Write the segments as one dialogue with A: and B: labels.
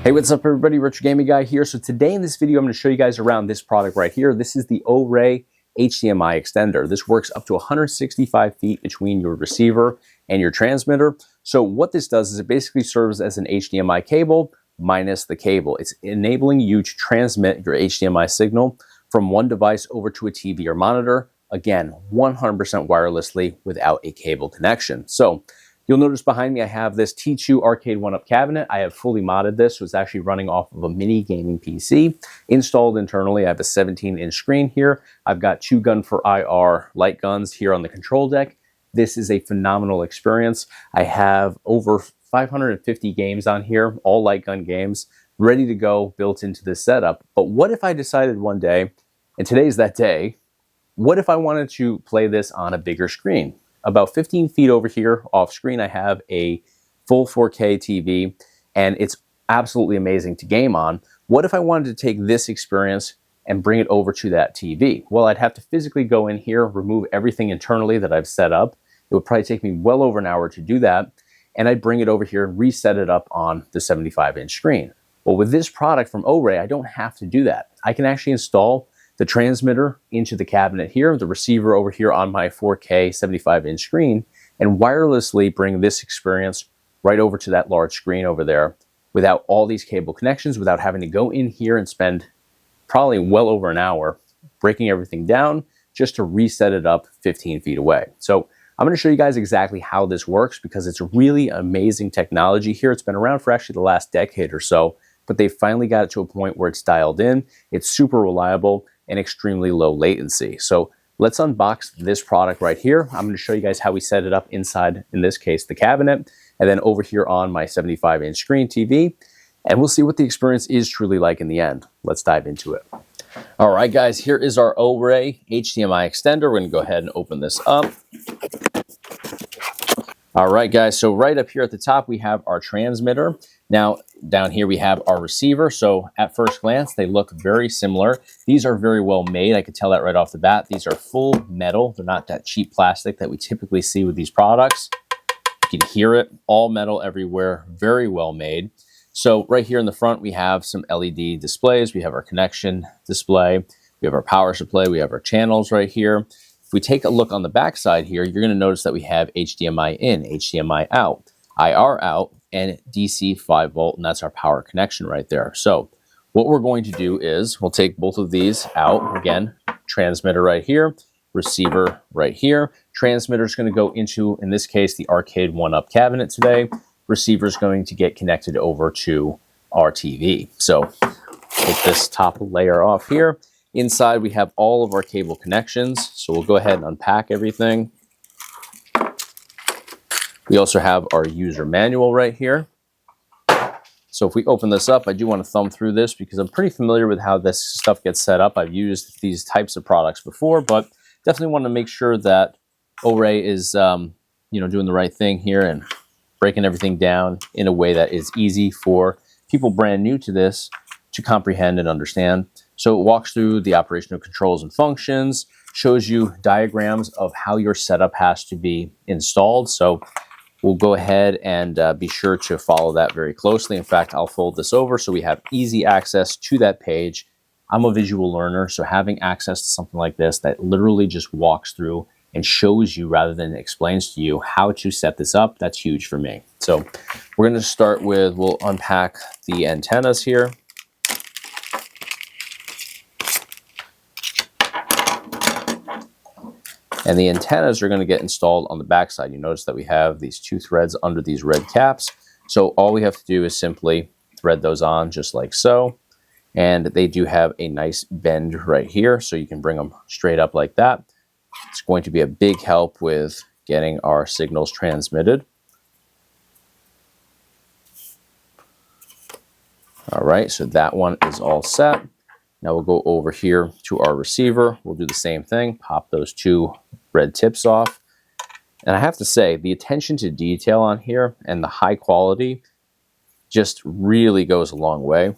A: Hey, what's up everybody? Retro Gaming Guy here. So today in this video, I'm going to show you guys around this product right here. This is the Orei HDMI Extender. This works up to 165 feet between your receiver and your transmitter. So what this does is it basically serves as an HDMI cable minus the cable. It's enabling you to transmit your HDMI signal from one device over to a TV or monitor. Again, 100% wirelessly without a cable connection. So you'll notice behind me I have this T2 arcade 1-up cabinet. I have fully modded this, so it's actually running off of a mini gaming PC. Installed internally, I have a 17-inch screen here. I've got 2 gun for IR light guns here on the control deck. This is a phenomenal experience. I have over 550 games on here, all light gun games, ready to go, built into this setup. But what if I decided one day, and today's that day, what if I wanted to play this on a bigger screen? About 15 feet over here off screen, I have a full 4K TV, and it's absolutely amazing to game on. What if I wanted to take this experience and bring it over to that TV? Well, I'd have to physically go in here, remove everything internally that I've set up. It would probably take me well over an hour to do that, and I'd bring it over here and reset it up on the 75-inch screen. Well, with this product from Orei, I don't have to do that. I can actually install the transmitter into the cabinet here, the receiver over here on my 4K 75-inch screen, and wirelessly bring this experience right over to that large screen over there without all these cable connections, without having to go in here and spend probably well over an hour breaking everything down just to reset it up 15 feet away. So I'm going to show you guys exactly how this works because it's really amazing technology here. It's been around for actually the last decade or so, but they finally got it to a point where it's dialed in. It's super reliable and extremely low latency. So let's unbox this product right here. I'm going to show you guys how we set it up inside, in this case, the cabinet, and then over here on my 75-inch screen TV, and we'll see what the experience is truly like in the end. Let's dive into it. All right, guys, here is our Orei HDMI extender. We're going to go ahead and open this up. All right, guys, so right up here at the top, we have our transmitter. Now, down here, we have our receiver. So at first glance, they look very similar. These are very well made. I could tell that right off the bat. These are full metal. They're not that cheap plastic that we typically see with these products. You can hear it, all metal everywhere, very well made. So right here in the front, we have some LED displays. We have our connection display. We have our power supply. We have our channels right here. If we take a look on the back side here, you're going to notice that we have HDMI in, HDMI out, IR out, and DC 5 volt, and that's our power connection right there. So what we're going to do is we'll take both of these out. Again, transmitter right here, receiver right here. Transmitter is going to go into, in this case, the arcade 1-up cabinet today. Receiver is going to get connected over to our TV. So take this top layer off here. Inside, we have all of our cable connections. So we'll go ahead and unpack everything. We also have our user manual right here. So if we open this up, I do want to thumb through this because I'm pretty familiar with how this stuff gets set up. I've used these types of products before, but definitely want to make sure that Orei is doing the right thing here and breaking everything down in a way that is easy for people brand new to this to comprehend and understand. So it walks through the operational controls and functions, shows you diagrams of how your setup has to be installed. So we'll go ahead and be sure to follow that very closely. In fact, I'll fold this over so we have easy access to that page. I'm a visual learner, so having access to something like this that literally just walks through and shows you rather than explains to you how to set this up, that's huge for me. So we're going to start with, we'll unpack the antennas here. And the antennas are going to get installed on the back side. You notice that we have these 2 threads under these red caps. So all we have to do is simply thread those on just like so. And they do have a nice bend right here, so you can bring them straight up like that. It's going to be a big help with getting our signals transmitted. All right, so that one is all set. Now we'll go over here to our receiver. We'll do the same thing, pop those 2 red tips off. And I have to say, the attention to detail on here and the high quality just really goes a long way.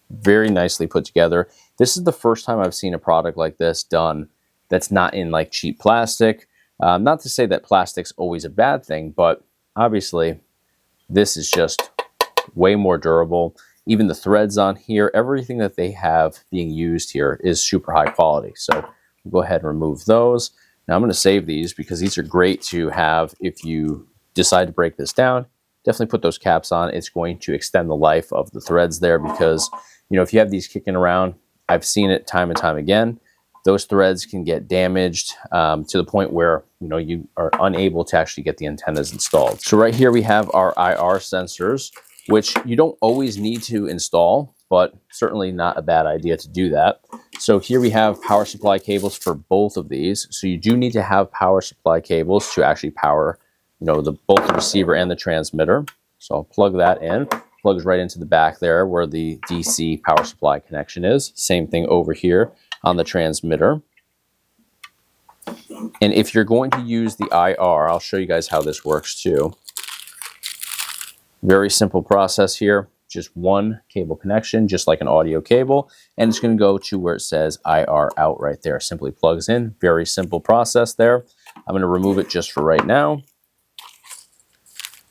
A: Very nicely put together. This is the first time I've seen a product like this done that's not in like cheap plastic. Not to say that plastic's always a bad thing, but obviously this is just way more durable. even the threads on here, everything that they have being used here is super high quality. So we'll go ahead and remove those. Now I'm going to save these because these are great to have if you decide to break this down. Definitely put those caps on. It's going to extend the life of the threads there because, you know, if you have these kicking around, I've seen it time and time again, those threads can get damaged to the point where, you know, you are unable to actually get the antennas installed. So right here we have our IR sensors, which you don't always need to install, but certainly not a bad idea to do that. So here we have power supply cables for both of these. So you do need to have power supply cables to actually power, you know, both the receiver and the transmitter. So I'll plug that in. Plugs right into the back there where the DC power supply connection is. Same thing over here on the transmitter. And if you're going to use the IR, I'll show you guys how this works too. Very simple process here. Just one cable connection, just like an audio cable. And it's going to go to where it says IR out right there. Simply plugs in. Very simple process there. I'm going to remove it just for right now.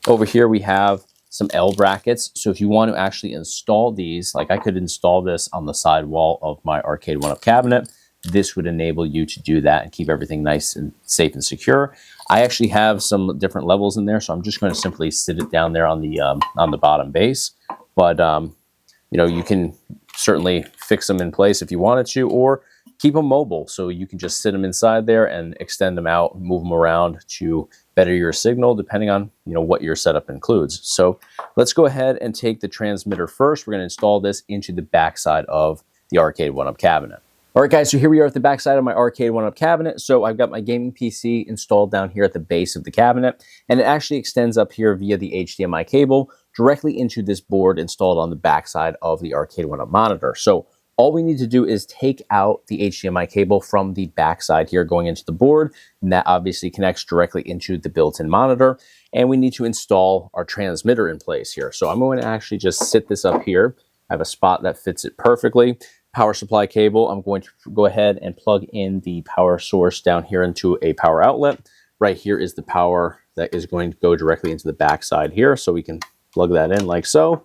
A: Over here we have some L brackets. So if you want to actually install these, like I could install this on the side wall of my Arcade 1-Up cabinet. This would enable you to do that and keep everything nice and safe and secure. I actually have some different levels in there, so I'm just going to simply sit it down there on the bottom base. But you know, you can certainly fix them in place if you wanted to, or keep them mobile, so you can just sit them inside there and extend them out, move them around to better your signal, depending on, you know, what your setup includes. So let's go ahead and take the transmitter first. We're going to install this into the backside of the Arcade 1-Up cabinet. All right, guys, so here we are at the backside of my Arcade 1-Up cabinet. So I've got my gaming PC installed down here at the base of the cabinet, and it actually extends up here via the HDMI cable directly into this board installed on the backside of the Arcade 1-Up monitor. So all we need to do is take out the HDMI cable from the backside here going into the board, and that obviously connects directly into the built-in monitor. And we need to install our transmitter in place here. So I'm going to actually just sit this up here. I have a spot that fits it perfectly. Power supply cable, I'm going to go ahead and plug in the power source down here into a power outlet. Right here is the power that is going to go directly into the backside here, so we can plug that in like so.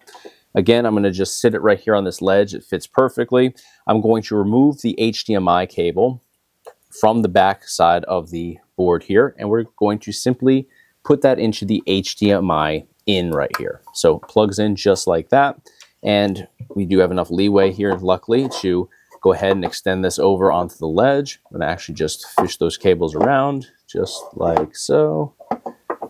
A: Again, I'm going to just sit it right here on this ledge. It fits perfectly. I'm going to remove the HDMI cable from the back side of the board here, and we're going to simply put that into the HDMI in right here. So it plugs in just like that, and we do have enough leeway here, luckily, to go ahead and extend this over onto the ledge. I'm going to actually just fish those cables around just like so.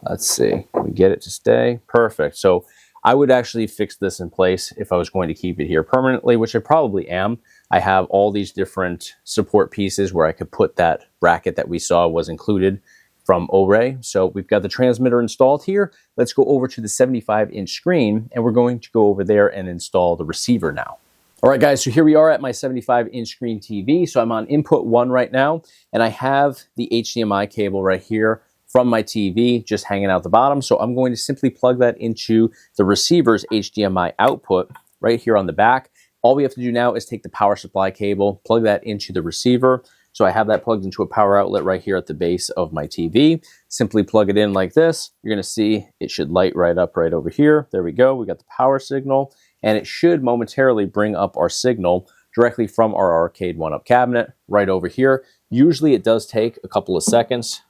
A: Let's see, can we get it to stay? Perfect. So I would actually fix this in place if I was going to keep it here permanently, which I probably am. I have all these different support pieces where I could put that bracket that we saw was included from Orei. So we've got the transmitter installed here. Let's go over to the 75-inch screen, and we're going to go over there and install the receiver now. All right, guys, so here we are at my 75-inch screen TV. So I'm on input 1 right now, and I have the HDMI cable right here from my TV just hanging out the bottom. So I'm going to simply plug that into the receiver's HDMI output right here on the back. All we have to do now is take the power supply cable, plug that into the receiver. So I have that plugged into a power outlet right here at the base of my TV. Simply plug it in like this. You're going to see it should light right up right over here. There we go. We got the power signal, and it should momentarily bring up our signal directly from our Arcade 1-Up cabinet right over here. Usually it does take a couple of seconds.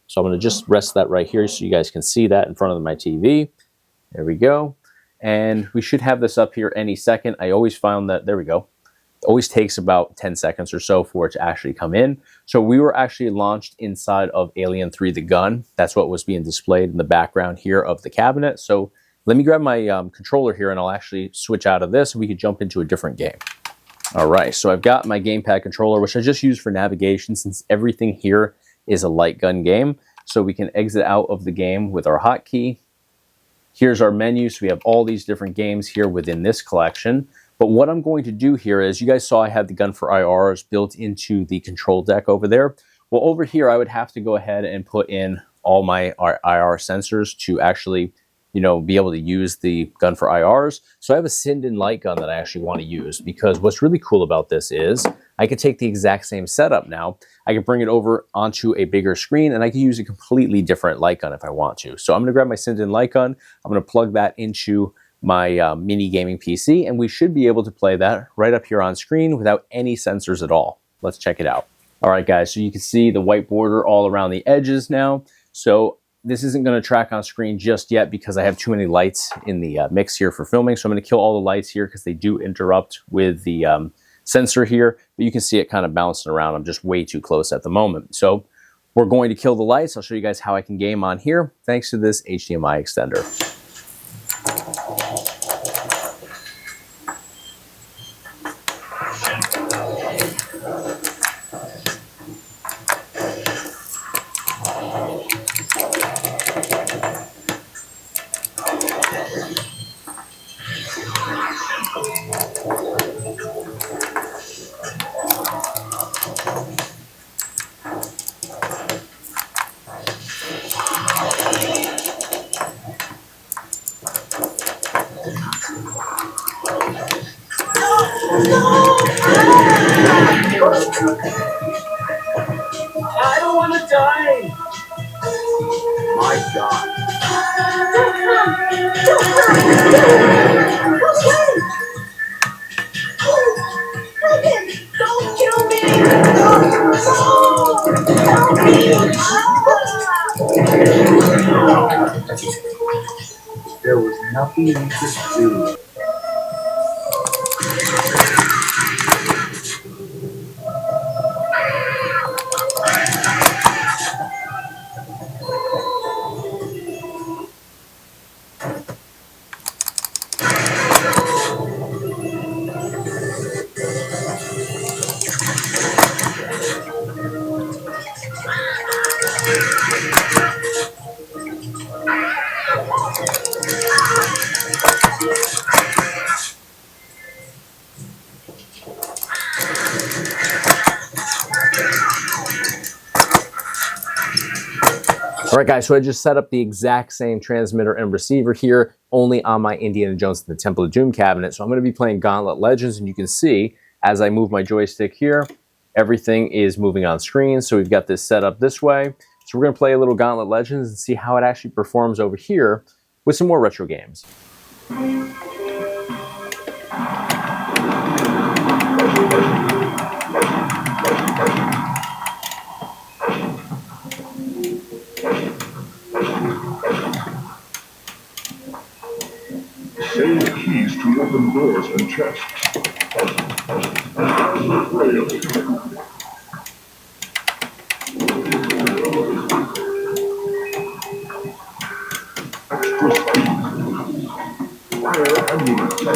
A: So I'm going to just rest that right here so you guys can see that in front of my TV. There we go. And we should have this up here any second. I always found that, there we go. It always takes about 10 seconds or so for it to actually come in. So we were actually launched inside of Alien 3 The Gun. That's what was being displayed in the background here of the cabinet. So let me grab my controller here, and I'll actually switch out of this so we could jump into a different game. All right, so I've got my gamepad controller, which I just use for navigation since everything here is a light gun game. So we can exit out of the game with our hotkey. Here's our menu. So we have all these different games here within this collection. But what I'm going to do here is, you guys saw I had the gun for IRs built into the control deck over there. Well, over here, I would have to go ahead and put in all my IR sensors to actually, you know, be able to use the gun for IRs. So I have a Sinden light gun that I actually want to use, because what's really cool about this is I could take the exact same setup now. I can bring it over onto a bigger screen, and I can use a completely different light gun if I want to. So I'm going to grab my Sinden light gun. I'm going to plug that into my mini gaming PC, and we should be able to play that right up here on screen without any sensors at all. Let's check it out. All right, guys, so you can see the white border all around the edges now. So this isn't going to track on screen just yet because I have too many lights in the mix here for filming. So I'm going to kill all the lights here because they do interrupt with the sensor here. But you can see it kind of bouncing around. I'm just way too close at the moment. So we're going to kill the lights. I'll show you guys how I can game on here thanks to this HDMI extender.
B: I don't want to die. My God. Don't kill me. There was nothing you could do.
A: All right, guys, so I just set up the exact same transmitter and receiver here, only on my Indiana Jones and the Temple of Doom cabinet. So I'm going to be playing Gauntlet Legends, and you can see as I move my joystick here, everything is moving on screen. So we've got this set up this way. So we're going to play a little Gauntlet Legends and see how it actually performs over here with some more retro games.
C: Save keys to open doors and chests. Extra speed. Fire ammunition.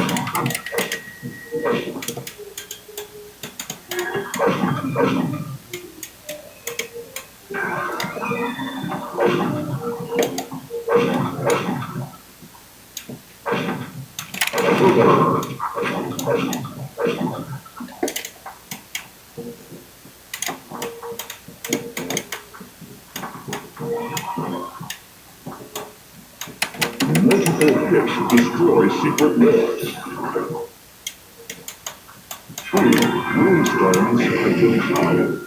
C: Multiple hits destroy secret doors. 3 moonstones identified.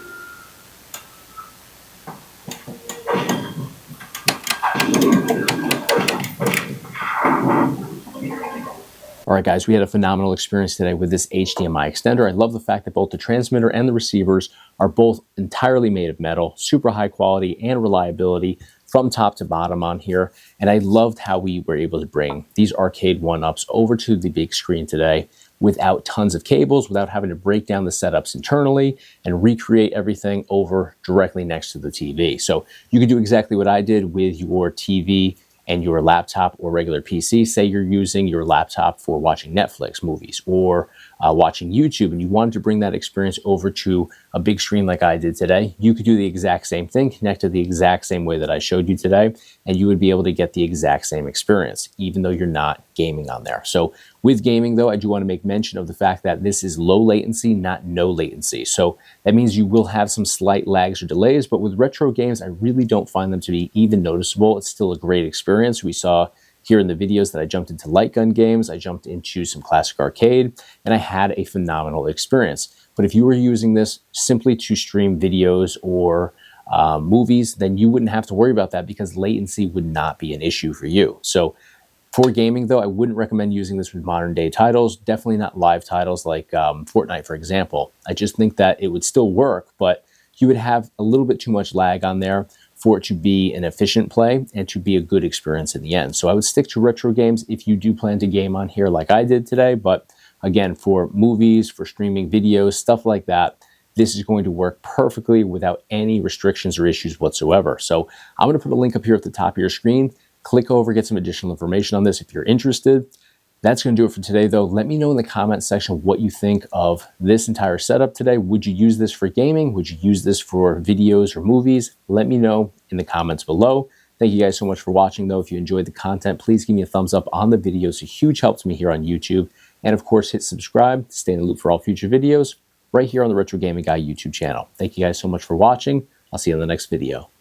A: All right, guys, we had a phenomenal experience today with this HDMI extender. I love the fact that both the transmitter and the receivers are both entirely made of metal, super high quality and reliability from top to bottom on here. And I loved how we were able to bring these arcade one-ups over to the big screen today without tons of cables, without having to break down the setups internally and recreate everything over directly next to the TV. So you can do exactly what I did with your TV and your laptop or regular PC. Say you're using your laptop for watching Netflix movies or watching YouTube, and you wanted to bring that experience over to a big screen like I did today, you could do the exact same thing, connect to the exact same way that I showed you today, and you would be able to get the exact same experience, even though you're not gaming on there. So with gaming, though, I do want to make mention of the fact that this is low latency, not no latency. So that means you will have some slight lags or delays, but with retro games, I really don't find them to be even noticeable. It's still a great experience. We saw here in the videos that I jumped into light gun games, I jumped into some classic arcade, and I had a phenomenal experience. But if you were using this simply to stream videos or movies, then you wouldn't have to worry about that because latency would not be an issue for you. So For gaming, though, I wouldn't recommend using this with modern day titles, definitely not live titles like Fortnite, for example. I just think that it would still work, but you would have a little bit too much lag on there for it to be an efficient play and to be a good experience in the end. So I would stick to retro games if you do plan to game on here like I did today. But again, for movies, for streaming videos, stuff like that, this is going to work perfectly without any restrictions or issues whatsoever. So I'm going to put a link up here at the top of your screen. Click over, get some additional information on this if you're interested. That's going to do it for today, though. Let me know in the comments section what you think of this entire setup today. Would you use this for gaming? Would you use this for videos or movies? Let me know in the comments below. Thank you guys so much for watching, though. If you enjoyed the content, please give me a thumbs up on the video. It's a huge help to me here on YouTube. And of course, hit subscribe to stay in the loop for all future videos right here on the Retro Gaming Guy YouTube channel. Thank you guys so much for watching. I'll see you in the next video.